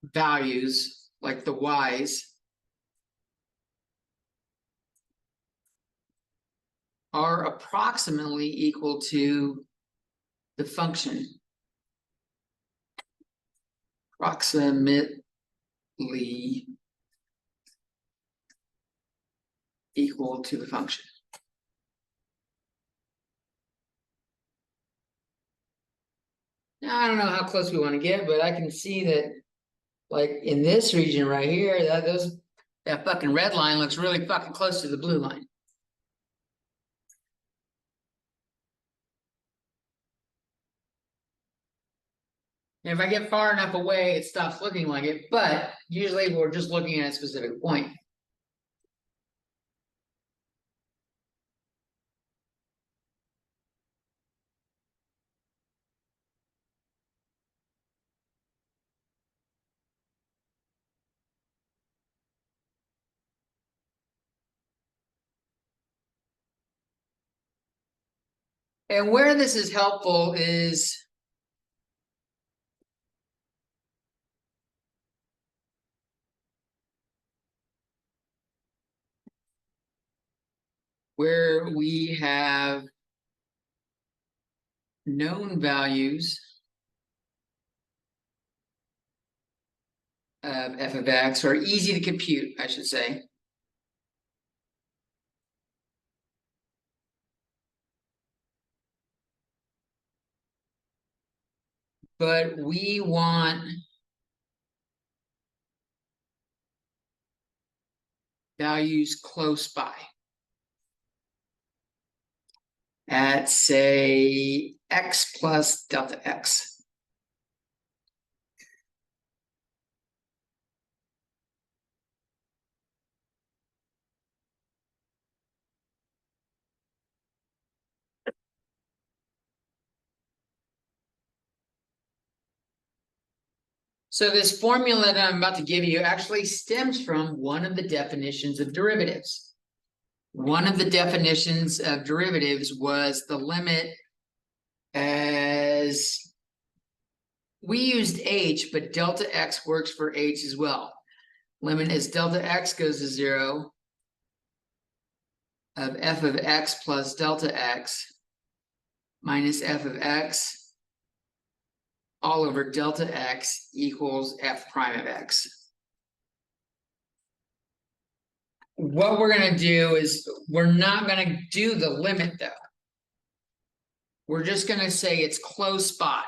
values, like the y's, are approximately equal to the function. Approximately equal to the function. Now, I don't know how close we want to get, but I can see that, like in this region right here, that fucking red line looks really fucking close to the blue line. And if I get far enough away, it stops looking like it, but usually we're just looking at a specific point. And where this is helpful is where we have known values of f of x, or easy to compute, I should say. But we want values close by at, say, x plus delta x. So this formula that I'm about to give you actually stems from one of the definitions of derivatives. One of the definitions of derivatives was the limit as, we used h, but delta x works for h as well. Limit as delta x goes to 0 of f of x plus delta x minus f of x all over delta x equals f prime of x. What we're going to do is, we're not going to do the limit though. We're just going to say it's close by.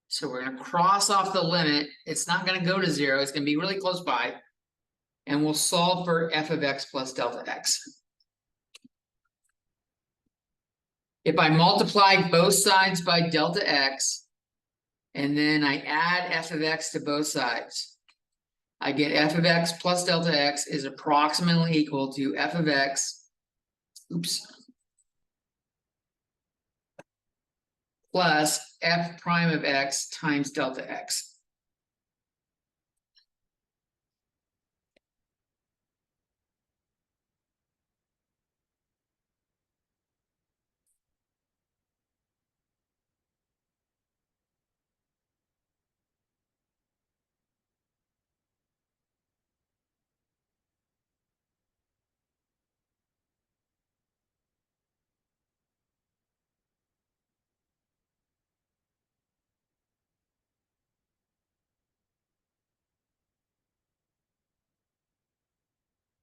So we're going to cross off the limit. It's not going to go to 0. It's going to be really close by. And we'll solve for f of x plus delta x. If I multiply both sides by delta x, and then I add f of x to both sides, I get f of x plus delta x is approximately equal to f of x, plus f prime of x times delta x.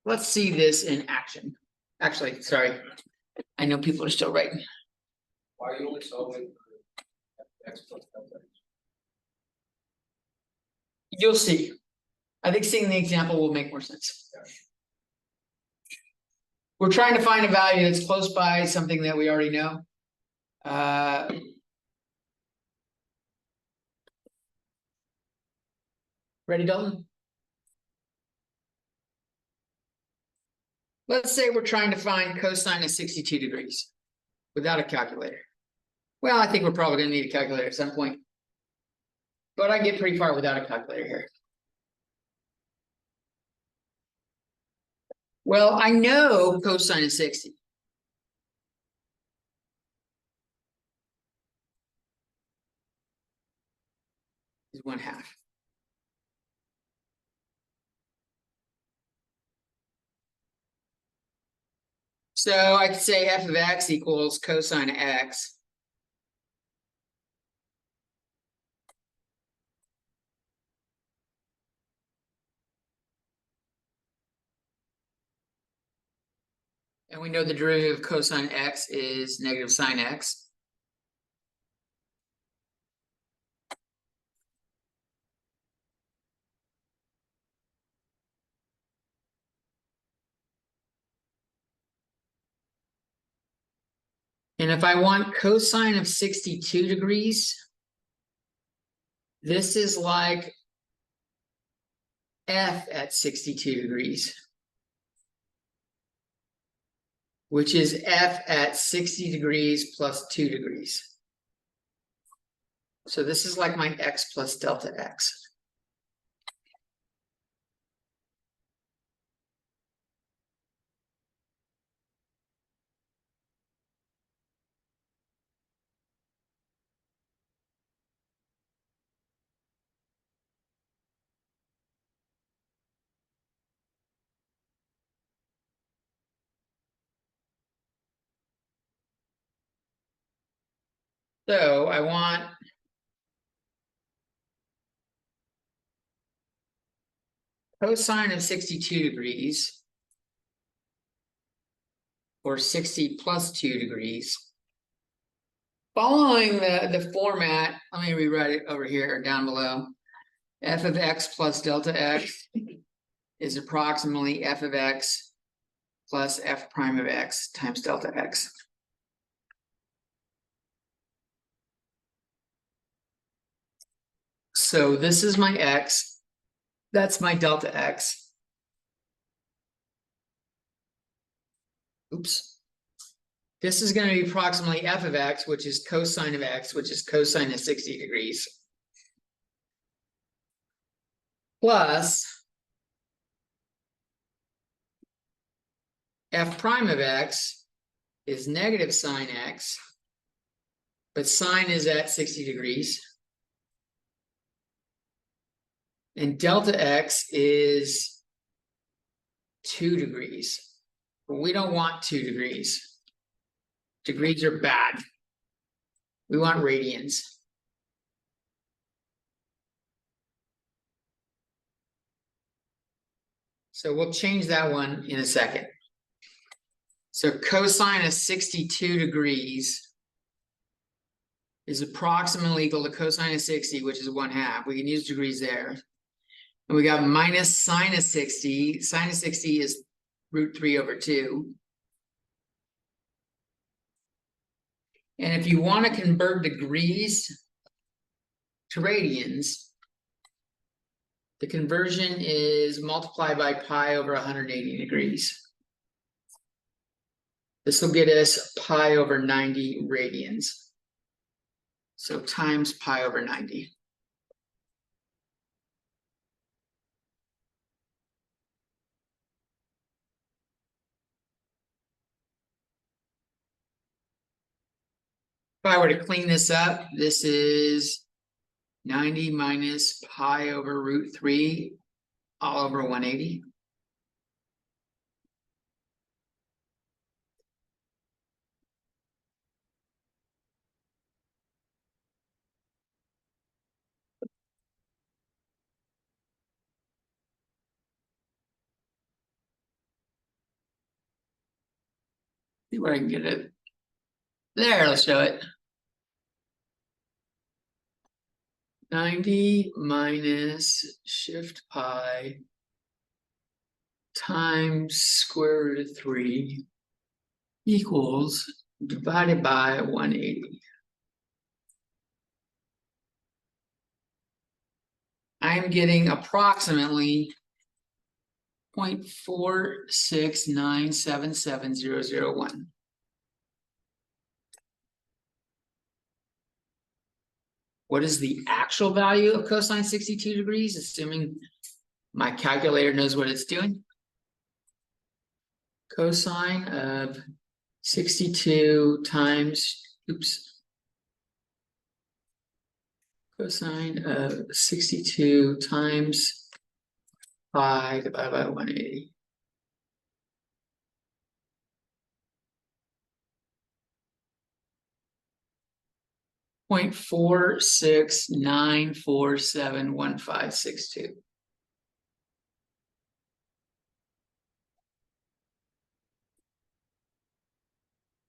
Let's see this in action. Actually, sorry. I know people are still writing. Why are you only solving for x plus delta x? You'll see. I think seeing the example will make more sense. We're trying to find a value that's close by something that we already know. Ready, Dalton? Let's say we're trying to find cosine of 62 degrees without a calculator. Well, I think we're probably going to need a calculator at some point. But I get pretty far without a calculator here. Well, I know cosine of 60. Is 1/2. So I could say f of x equals cosine of x. And we know the derivative of cosine x is negative sine x. And if I want cosine of 62 degrees, this is like f at 62 degrees, which is f at 60 degrees plus 2 degrees. So this is like my x plus delta x. So I want cosine of 62 degrees, or 60 plus 2 degrees. Following the format, let me rewrite it over here down below. F of x plus delta x is approximately f of x plus f prime of x times delta x. So this is my x, that's my delta x. Oops. This is going to be approximately f of x, which is cosine of x, which is cosine of 60 degrees. Plus f prime of x is negative sine x, but sine is at 60 degrees. And delta x is 2 degrees. But we don't want 2 degrees. Degrees are bad. We want radians. So we'll change that one in a second. So cosine of 62 degrees is approximately equal to cosine of 60, which is 1/2. We can use degrees there. And we got minus sine of 60. Sine of 60 is √3/2. And if you want to convert degrees to radians, the conversion is multiplied by pi over 180 degrees. This will get us pi over 90 radians. So times pi over 90. If I were to clean this up, this is 90 minus pi over √3 all over 180. See where I can get it. There, let's show it. 90 minus shift pi times square root of 3 equals divided by 180. I'm getting approximately 0.469770001. What is the actual value of cosine 62 degrees, assuming my calculator knows what it's doing? Cosine of 62 times, cosine of 62 times pi divided by 180. Point 469471562.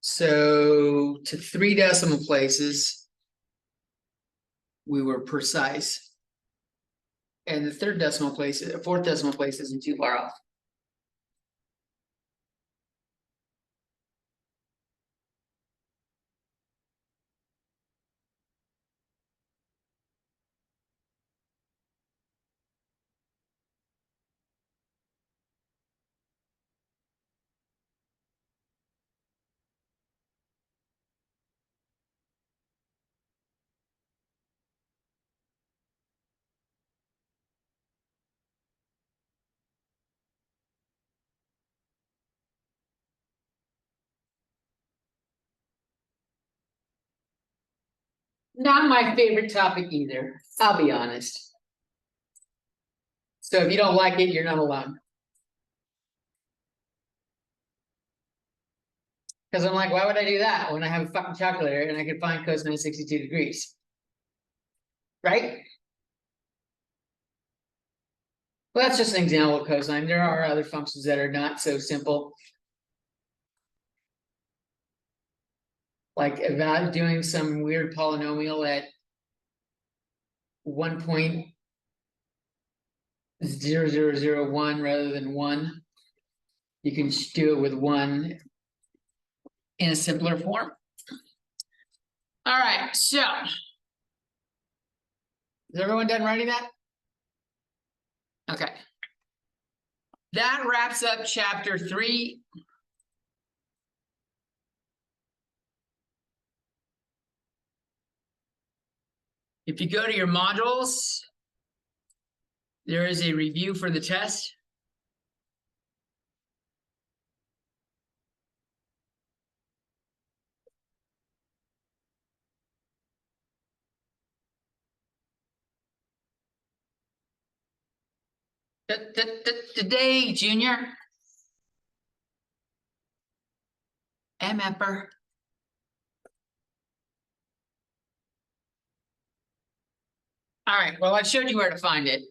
So to 3 decimal places, we were precise. And the fourth decimal place isn't too far off. Not my favorite topic either, I'll be honest. So if you don't like it, you're not alone. Because I'm like, why would I do that when I have a fucking calculator and I can find cosine 62 degrees? Right? Well, that's just an example of cosine. There are other functions that are not so simple. Like doing some weird polynomial at 1.0001 rather than 1. You can do it with 1 in a simpler form. All right, so is everyone done writing that? Okay. That wraps up chapter 3. If you go to your modules, there is a review for the test. Today, Junior. MFer. All right, well, I showed you where to find it.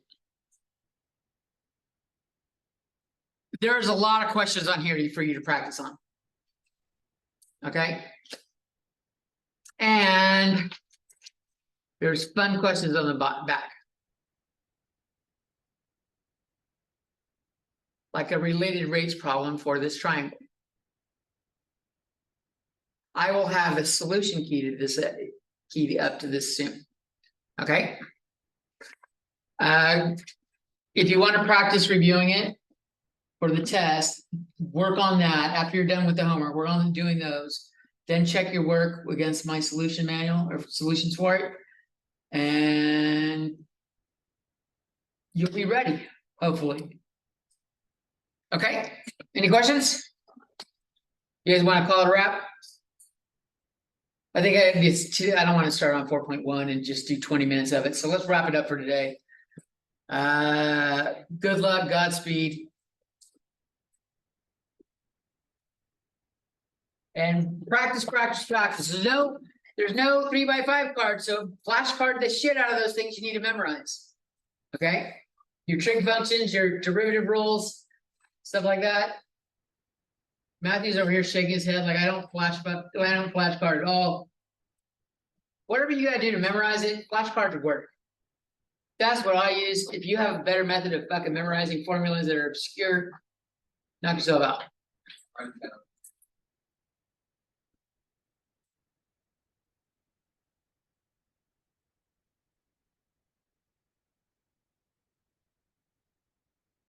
There's a lot of questions on here for you to practice on. Okay. And there's fun questions on the back. Like a related rates problem for this triangle. I will have a solution key to this, up to this soon. Okay. If you want to practice reviewing it for the test, work on that. After you're done with the homework, we're on doing those. Then check your work against my solution manual or solutions for it. And you'll be ready, hopefully. Okay, any questions? You guys want to call it a wrap? I think I don't want to start on 4.1 and just do 20 minutes of it. So let's wrap it up for today. Good luck, Godspeed. And practice. There's no 3x5 card, so flashcard the shit out of those things you need to memorize. Okay? Your trig functions, your derivative rules, stuff like that. Matthew's over here shaking his head like I don't flashcard at all. Whatever you gotta do to memorize it, flashcards work. That's what I use. If you have a better method of fucking memorizing formulas that are obscure, knock yourself out. Write it down.